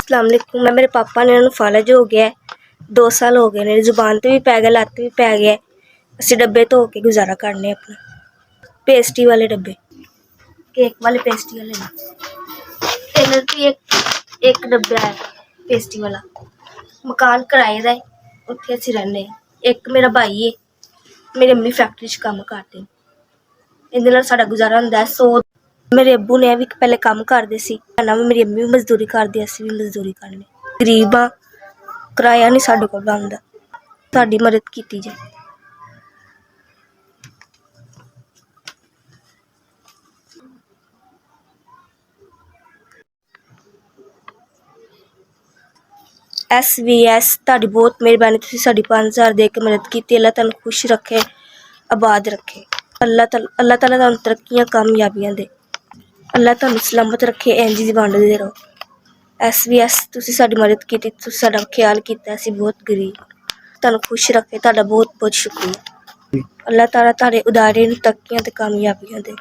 अस्सलाम वालेकुम। मैं मेरे पापा ने उन्होंने फालज हो गया 2 साल हो गए ने, जुबान ते भी पै गया, लत्त भी पै गया। ਅਸੀਂ डब्बे धो के गुजारा करने अपना। पेस्ट्री वाले डब्बे, केक वाले पेस्ट्री वाले नहीं। इन्हें भी एक डब्बा है पेस्ट्री वाला। मकान किराए दा है, उत्थे ਅਸੀਂ रहने। एक मेरा भाई है, मेरी अम्मी फैक्ट्री 'ਚ ਕੰਮ ਕਰਦੇ। ਇਹਦੇ ਨਾਲ ਸਾਡਾ ਗੁਜ਼ਾਰਾ ਹੁੰਦਾ ਹੈ। 100 ਮੇਰੇ ਅੱਬੂ ਨੇ ਵੀ ਪਹਿਲੇ ਕੰਮ ਕਰਦੇ ਸੀ, ਨਾ ਮੇਰੀ ਅੰਮੀ ਵੀ ਮਜ਼ਦੂਰੀ ਕਰਦੀ, ਅਸੀਂ ਵੀ ਮਜ਼ਦੂਰੀ ਕਰਨੀ। ਗਰੀਬ ਆ, ਕਿਰਾਇਆ ਨਹੀਂ ਸਾਡੇ ਕੋਲ ਬਣਦਾ, ਸਾਡੀ ਮਦਦ ਕੀਤੀ ਜਾਏ। SVS ਤੁਹਾਡੀ ਬਹੁਤ ਮਿਹਰਬਾਨੀ, ਤੁਸੀਂ ਸਾਡੀ 5000 ਦੇ ਕੇ ਮਦਦ ਕੀਤੀ। ਅੱਲਾ ਤੁਹਾਨੂੰ ਖੁਸ਼ ਰੱਖੇ, ਆਬਾਦ ਰੱਖੇ। ਅੱਲਾ ਤਾਲਾ ਤੁਹਾਨੂੰ ਤਰੱਕੀਆਂ ਕਾਮਯਾਬੀਆਂ ਦੇ। ਅੱਲਾ ਤੁਹਾਨੂੰ ਸਲਾਮਤ ਰੱਖੇ, ਇੰਝ ਹੀ ਵੰਡਦੇ ਰਹੋ। SVS ਤੁਸੀਂ ਸਾਡੀ ਮਦਦ ਕੀਤੀ, ਤੁਸੀਂ ਸਾਡਾ ਖਿਆਲ ਕੀਤਾ। ਅਸੀਂ ਬਹੁਤ ਗਰੀਬ, ਤੁਹਾਨੂੰ ਖੁਸ਼ ਰੱਖੇ, ਤੁਹਾਡਾ ਬਹੁਤ ਬਹੁਤ ਸ਼ੁਕਰੀਆ। ਅੱਲਾ ਤਾਲਾ ਤੁਹਾਡੇ ਉਦਾਰੇ ਨੂੰ ਤਰੱਕੀਆਂ ਤੇ ਕਾਮਯਾਬੀਆਂ ਦੇ।